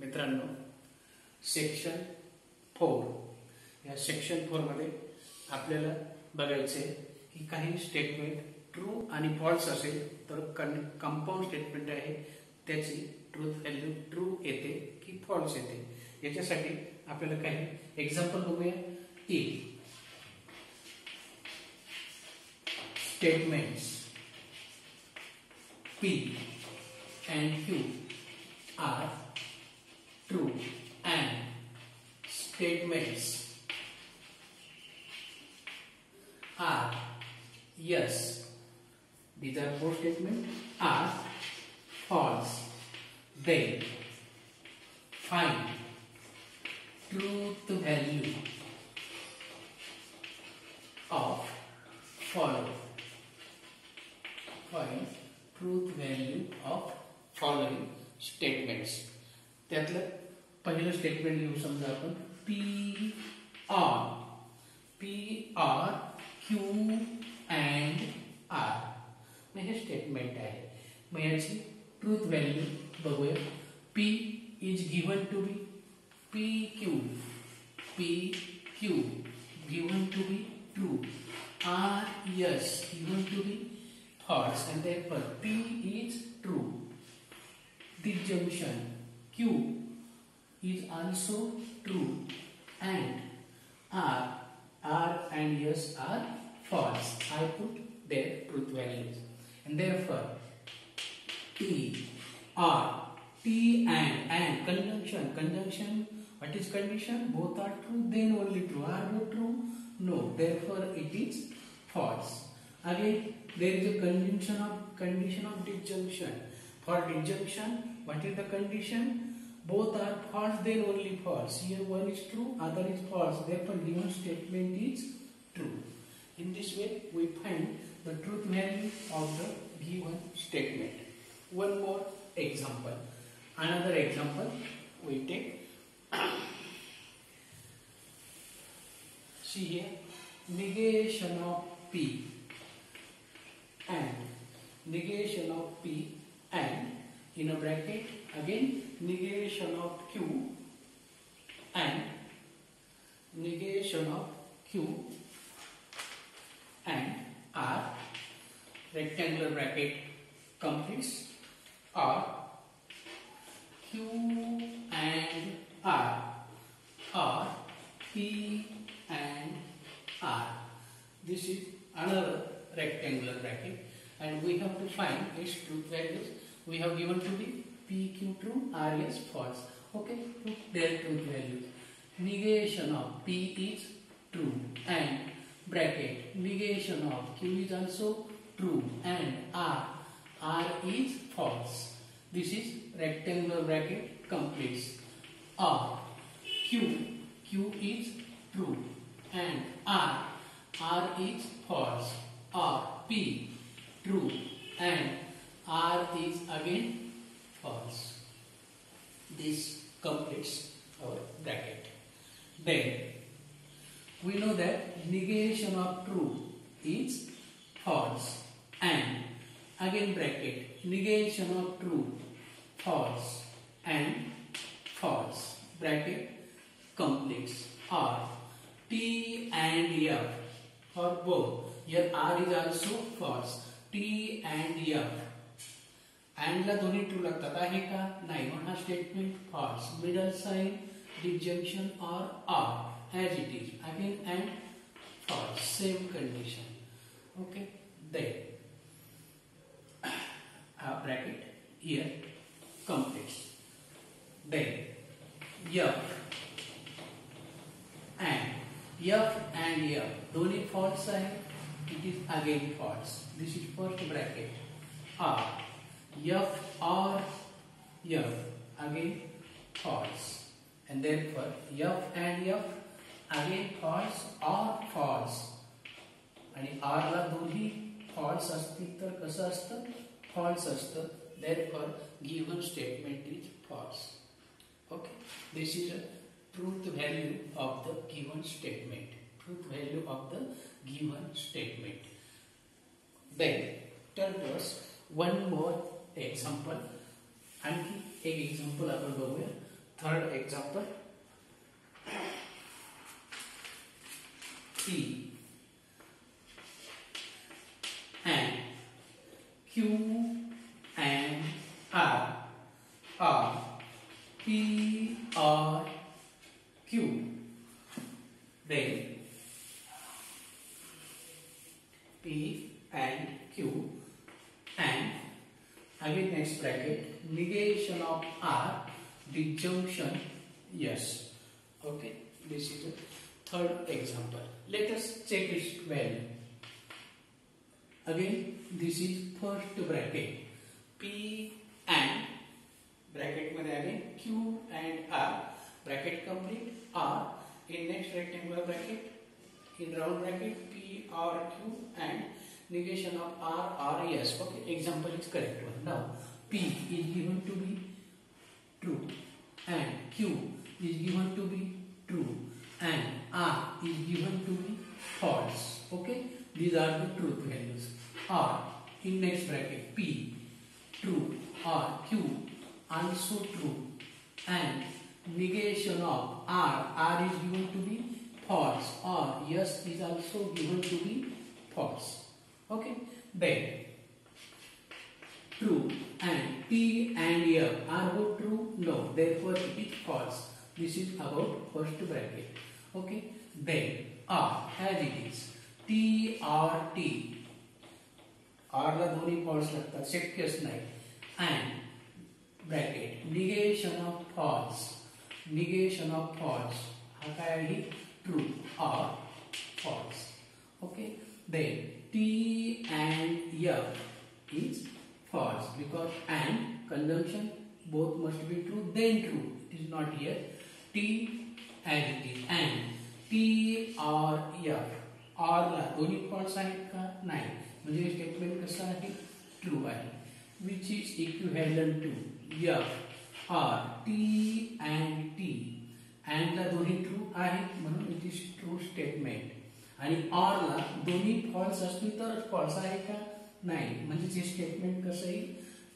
मित्रांनो, सेक्शन 4 या सेक्शन 4 मध्ये आपल्याला बघायचे की काही स्टेटमेंट ट्रू आणि फॉल्स असेल तर कंपाऊंड स्टेटमेंट आहे त्याची ट्रूथ व्हॅल्यू ट्रू येते की फॉल्स येते। याच्यासाठी आपल्याला काही एक्झाम्पल बघूया। If statements P and Q are true and statements are yes, these are four statements, are false, then find truth value of following. Find truth value of following statements. त्यातलं पहिलं statement घेऊ समजा आपण P R Q and R हे statement आहे। मग याची truth value बघूया। P is given to be PQ given to be true, R yes given to be false, and therefore P is true. Disjunction Q is also true and R and yes are false. I put their truth values, and therefore T and conjunction. What is condition? Both are true, then only true. Are both true? No. Therefore it is false. Again, there is a condition of disjunction. For disjunction, what is the condition? Both are false, then only false. Here one is true, other is false. Therefore, given statement is true. In this way, we find the truth value of the given statement. One more example. Another example we take. See here, negation of P and in a bracket again negation of Q and R, rectangular bracket completes, or Q and R or P and R. This is another rectangular bracket, and we have to find its truth values. We have given to be P, Q true, R is false. Okay, put their truth values. Negation of P is true and bracket negation of Q is also true and R is false. This is rectangular bracket completes, or Q is true and R is false, or P true and R is again false. This completes our bracket. Then we know that negation of true is false, and again bracket negation of true false and false, bracket completes, or T and F for both. Here R is also false. T and F and ला दोन्ही true लागतात आहे का? नाही, म्हणून हा statement false. Middle sign disjunction और as it is again and false, same condition. Okay, then bracket here completes. Then F दोन्ही false आहे, it is again false. This is first bracket. F or F again false, and therefore F and F again false or false. आणि R ला दोन्ही false असतील तर कसं असतं? false असतं. Therefore given statement is false. Okay, this is a truth value of the given statement. Truth value of the given statement. Then tell us one more example. आणखी एक एक्झाम्पल आपण बघूया। third example, P and Q and R are P or Q, then P and Q and again next bracket negation of R disjunction yes. Okay, this is the third example. Let us check its value. Again this is first bracket P and bracket मध्ये again Q and R bracket complete R in next rectangular bracket in round bracket P or Q and negation of R yes. Okay, example is correct one. Now P is given to be true and Q is given to be true and R is given to be false. Okay, these are the truth values. R in next bracket P true or Q also true and negation of R is given to be false or yes is also given to be false. Okay, then true and P and F are both true? No, therefore it is false. This is about first bracket. Okay, then R as it is T or T R ला दोन्ही false लागतात शक्यच नाही and bracket negation of false हा काय आहे true or false. Okay, then T and F is false because and conjunction both must be true then true. It is not here. T as it is and T or F R ला दोन्ही false आहेत का नाही म्हणजे statement कसं आहे true आहे which is equivalent to F or T and T and ला दोन्ही ट्रू आहेत म्हणून इट इज ट्रू स्टेटमेंट आणि ऑर ला दोन्ही फॉल्स असतील तर फॉल्स आहे का नाही म्हणजे जे स्टेटमेंट कसं येईल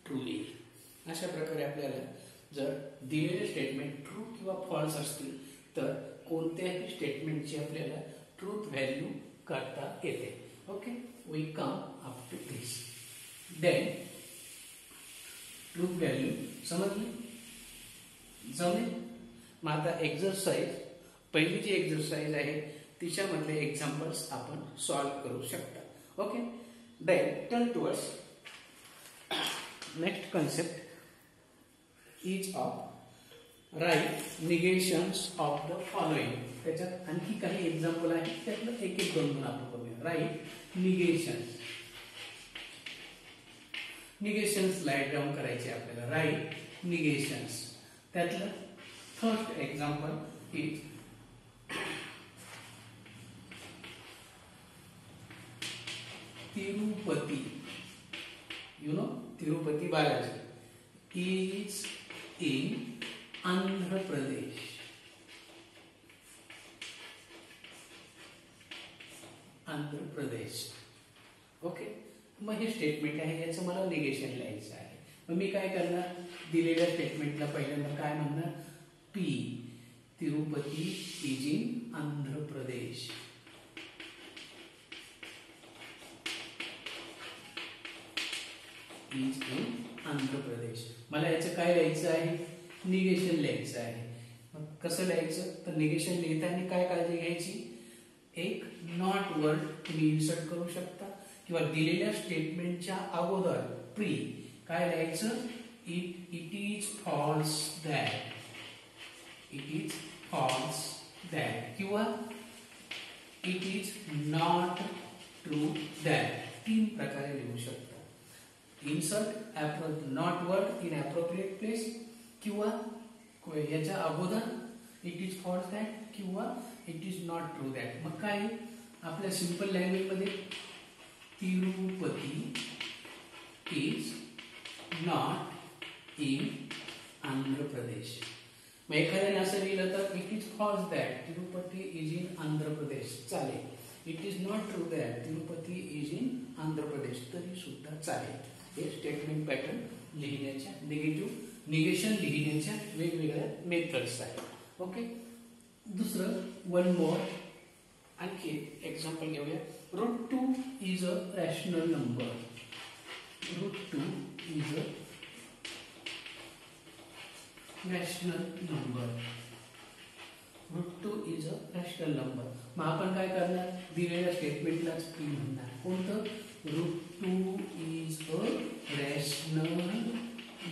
ट्रू येईल. अशा प्रकारे आपल्याला जर दिलेले स्टेटमेंट ट्रू किंवा फॉल्स असतील तर कोणत्याही स्टेटमेंटची आपल्याला ट्रूथ व्हॅल्यू काढता येते. Okay, we come up to this. Then truth value समजली जमेल. मग आता एक्झरसाइज पहिली जी एक्झरसाइज आहे तिच्यामधले एक्झाम्पल्स आपण सॉल्व्ह करू शकता. Okay, then turn towards next concept is of write negations of the following. त्याच्यात आणखी काही एक्झाम्पल आहेत त्यातलं एक एक दोन आपण बघूया. राईट निगेशन्स राईट डाऊन करायचे आपल्याला. राईट निगेशन्स त्यातलं first example is Tirupati. You know Tirupati Balaji is in Andhra Pradesh. Andhra Pradesh. Okay, मग हे स्टेटमेंट आहे याचं मला निगेशन लिहायचं आहे. मग मी काय करणार दिलेल्या स्टेटमेंटला पहिल्यांदा काय म्हणणार P Tirupati is in Andhra Pradesh. Is in Andhra Pradesh. मला याचं काय लिहायचं आहे निगेशन लिहायचं आहे. मग कसं लिहायचं तर निगेशन लिहिताना काय काळजी घ्यायची एक नॉट वर्ड तुम्ही इन्सर्ट करू शकता किंवा दिलेल्या स्टेटमेंटच्या अगोदर प्री काय लिहायचं it is false that. It is false that किंवा it is not true that. तीन प्रकारे लिहू शकता. Insert not word in appropriate place किंवा याच्या अगोदर इट इज फॉल्स दॅट किंवा it is not true that. मग काय आपल्या सिंपल लँग्वेज मध्ये Tirupati is not in Andhra Pradesh. मग एखाद्याने असं लिहिलं तर it is false that Tirupati is in Andhra Pradesh चालेल. It is not true that Tirupati is in Andhra Pradesh तरी सुद्धा चालेल. हे स्टेटमेंट पॅटर्न लिहिण्याच्या निगेशन लिहिण्याच्या वेगवेगळ्या मेथड्स आहेत. ओके, दुसरं वन मोर आणखी एक्झाम्पल घेऊया. √2 is a rational number. √2 is a rational number. √2 is a rational number. मग आपण काय करणार, दिलेल्या स्टेटमेंटलाच पी म्हणणार. कोणतं, √2 is a rational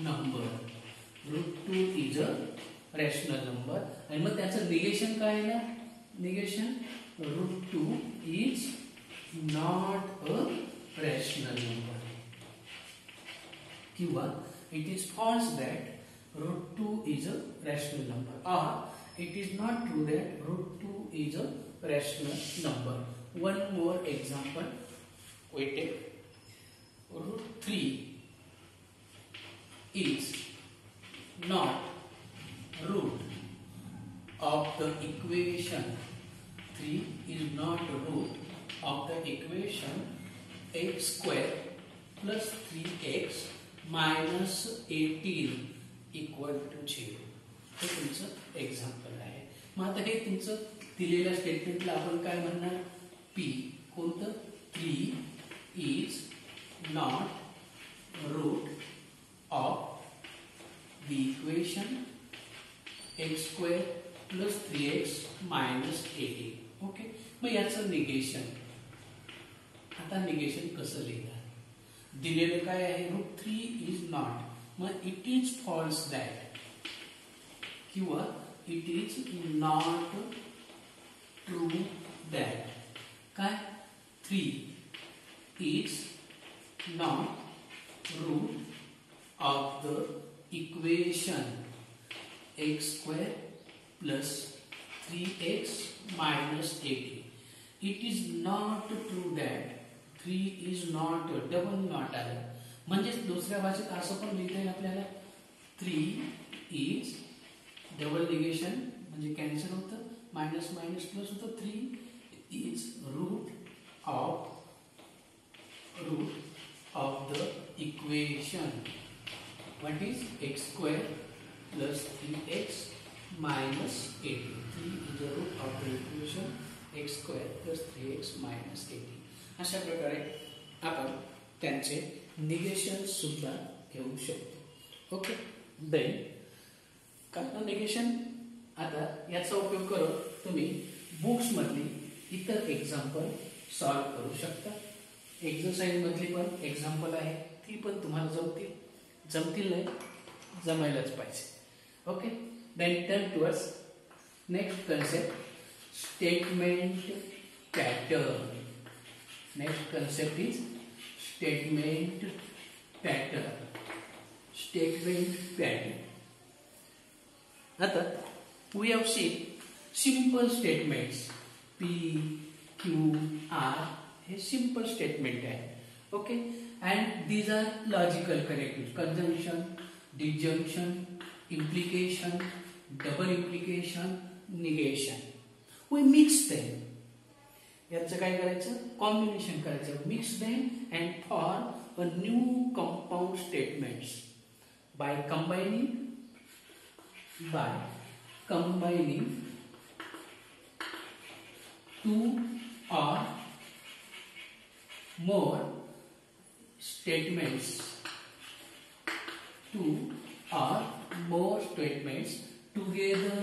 number. √2 is a rational number. आणि मग त्याचं निगेशन काय आहे ना, negation √2 is not a rational number. किंवा it is false that √2 is a rational number, or it is not true that √2 is a rational number. One more example we take. √3 is not root of the equation. 3 is not root of the equation x square plus 3x minus 18 equal to 0. हे तुमचं example आहे. मग आता हे तुमचं दिलेल्या स्टेटमेंटला आपण काय म्हणणार, पी. कोणतं, 3 is not root of the equation x square plus 3x minus 18. Okay, मग याचं निगेशन. आता निगेशन कसं लिहिणार, दिलेलं काय आहे, √3 इज नॉट. मग इट इज फॉल्स दॅट किंवा it is not true that. काय, 3 is not root of the equation x square plus 3x minus 18. It is not true that 3 is not, double not आलं. म्हणजे दुसऱ्या भाषेत असं पण लिहिता येईल आपल्याला, 3 इज डबल निगेशन म्हणजे कॅन्सल होतं, मायनस मायनस प्लस होतं. 3 is root of the equation what is x square plus 3x minus 18. 3 is a root of the equation x square plus 3x minus 18. अशा प्रकारे आपण त्यांचे निगेशन सुद्धा घेऊ शकतो. ओके, देन कारण निगेशन. आता याचा उपयोग करून तुम्ही बुक्स मधली इतर एक्झाम्पल सॉल्व्ह करू शकता. एक्सरसाइज मधली पण एक्झाम्पल आहे, ती पण तुम्हाला जमतील नाही, जमायलाच पाहिजे. Okay, then turn towards next concept, statement pattern. Next concept is statement pattern. Statement pattern. आता we have seen simple statements P, Q, R. हे simple statement आहे. Okay, and these are logical connectives. Conjunction, disjunction, implication, double implication, negation. We mix them. याचं काय करायचं, combination करायचं. Mix them and form a new compound statements by combining two और more statements together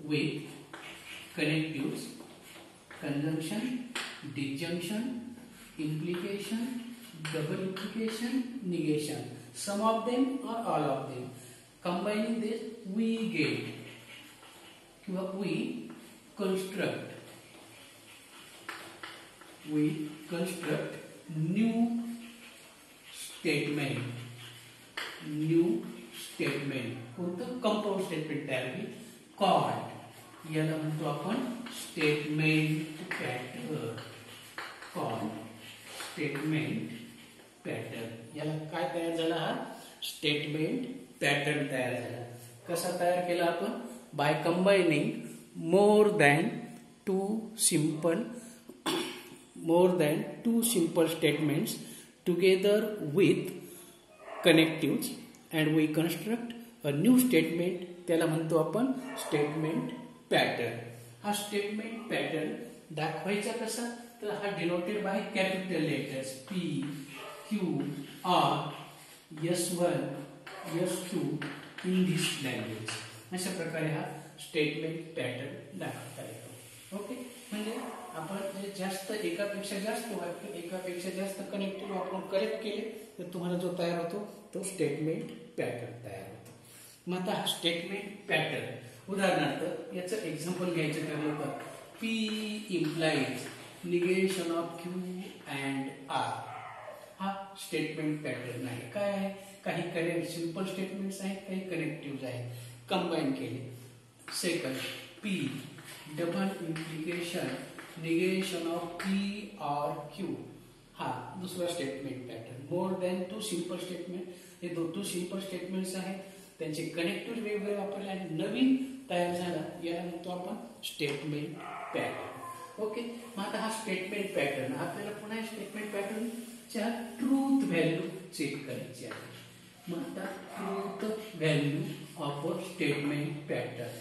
with connectives, conjunction, disjunction, implication, double implication, negation. Some of them or all of them. Combining this, we construct new statement. कोणतं, compound statement तयार होईल. Called, याला म्हणतो आपण statement pattern. याला काय तयार झाला, हा स्टेटमेंट पॅटर्न तयार झाला. कसा तयार केला आपण, by combining more than two more than two simple statements together with connectives and we construct a new statement, त्याला म्हणतो आपण स्टेटमेंट पॅटर्न. हा स्टेटमेंट पॅटर्न दाखवायचा कसा, तर हा denoted by capital letters P, Q, R, S1, S2 in this language. अशा प्रकारे हा स्टेटमेंट पॅटर्न दाखवता येतो. ओके, म्हणजे आपण जास्त एकापेक्षा जास्त वाक्य एकापेक्षा जास्त कनेक्टिव्ह आपण करेक्ट केले तर तुम्हाला जो तयार होतो तो स्टेटमेंट पॅटर्न तयार होतो. मग आता हा स्टेटमेंट पॅटर्न उदाहरणार्थ याचं एक्झाम्पल घ्यायचं ठरलं तर P implies negation of Q and R. हा स्टेटमेंट पॅटर्न आहे. काय आहे, काही कनेक्ट सिंपल स्टेटमेंट्स आहेत, काही कनेक्टिव्ह आहेत, कंबाईन केले. Second P double implication negation of P or Q. हा दुसरा statement pattern. More than two simple statement, हे टू सिंपल स्टेटमेंट्स आहेत, त्यांचे कनेक्टिव्ह वेगवेगळे वापरले आणि नवीन तयार झाला याला म्हणतो आपण स्टेटमेंट पॅटर्न. ओके, मग आता हा स्टेटमेंट पॅटर्न आपल्याला पुन्हा स्टेटमेंट पॅटर्नच्या ट्रूथ व्हॅल्यू चेक करायची आहे. मग आता truth value of a statement pattern.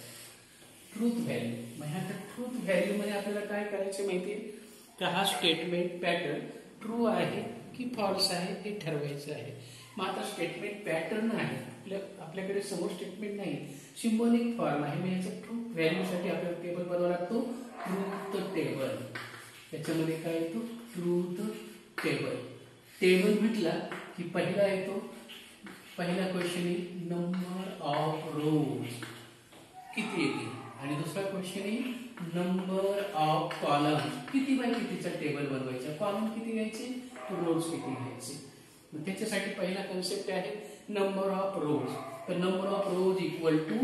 Truth value म्हणजे आता ट्रूथ व्हॅल्यू मध्ये आपल्याला काय करायचं माहितीये का, हा स्टेटमेंट पॅटर्न ट्रू आहे की फॉल्स आहे हे ठरवायचं आहे. मग आता स्टेटमेंट पॅटर्न आहे, आपल्याकडे समोर स्टेटमेंट नाही, सिम्बॉलिक फॉर्म आहे. मग याचा ट्रूथ व्हॅल्यू साठी आपल्याला टेबल बनवावा लागतो, ट्रूथ टेबल. त्याच्यामध्ये काय येतो, ट्रूथ टेबल. टेबल म्हटला की पहिला येतो, पहिला क्वेश्चन आहे नंबर ऑफ रोज किती येते, आणि दुसरा क्वेश्चन आहे नंबर ऑफ कॉलम किती बाय कितीचा टेबल बनवायचा, कॉलम किती घ्यायचे, रोज किती घ्यायचे. त्याच्यासाठी पहिला कन्सेप्ट आहे नंबर ऑफ रोज. तर number of rows equal to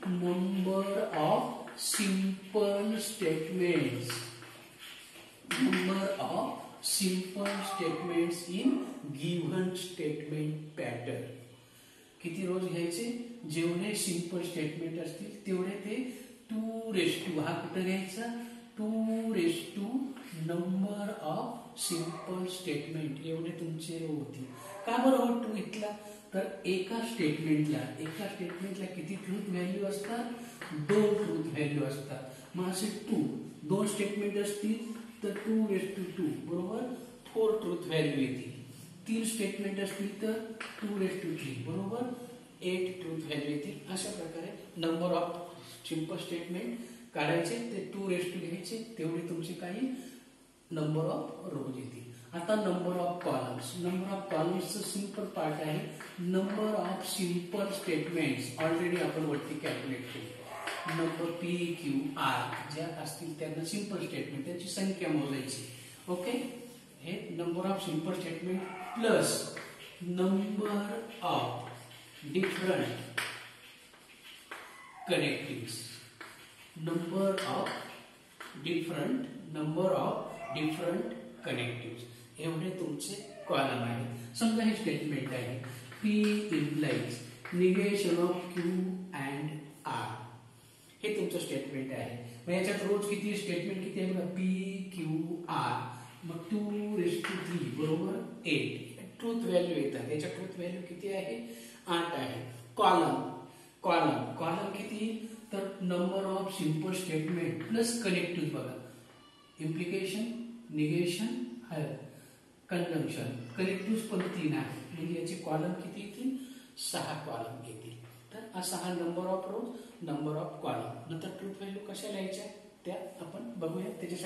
number of simple statements. Number of simple statements in given statement pattern. किती रोज घ्यायचे, जेवढे सिंपल स्टेटमेंट असतील तेवढे ते 2 हा कुठे घ्यायचा, 2 नंबर ऑफ सिंपल स्टेटमेंट एवढे तुमचे रो होतील. का बरोबर 2 इथला, तर एका स्टेटमेंटला किती ट्रूथ व्हॅल्यू असतात, 2 ट्रूथ व्हॅल्यू असतात. मग असे 2 स्टेटमेंट असतील तर 2 बरोबर 4 ट्रूथ व्हॅल्यू येतील. 3 स्टेटमेंट असतील तर 2 बरोबर 8 ट्रूथ व्हॅल्यू येतील. अशा प्रकारे नंबर ऑफ सिंपल स्टेटमेंट काढायचे, ते 2 घ्यायचे, तेवढे तुमचे काही नंबर ऑफ रोज येतील. आता number of columns. Number of कॉलम्सचं सिंपल पार्ट आहे, number of simple statements already आपण वरती कॅल्क्युलेट केली. नंबर P, Q, R ज्या असतील त्यांना सिंपल स्टेटमेंट त्यांची संख्या मोजायची. ओके, हे number of simple statement plus number of different connectives. Number of different connectives एवढे तुमचे कॉलम आहेत. समजा हे स्टेटमेंट आहे P implies negation of Q and R. हे तुमचं स्टेटमेंट आहे. मग याच्यात रोज किती स्टेटमेंट किती आहे बघा, P, Q, R. मग 2 बरोबर 8 ट्रूथ व्हॅल्यू येतात. याच्या ट्रूथ व्हॅल्यू किती आहे, 8 आहे. कॉलम किती, तर number of simple statement plus connective बघा, इम्प्लिकेशन, निगेशन, कंजंक्शन, कनेक्टिव्ह पण 3 आहे. म्हणजे याचे कॉलम किती येतील, 6 कॉलम येतील. तर असा हा number of rose, number of column. नंतर ट्रूथ व्हॅल्यू कशा लिहायच्या त्या आपण बघूया. त्याच्यासाठी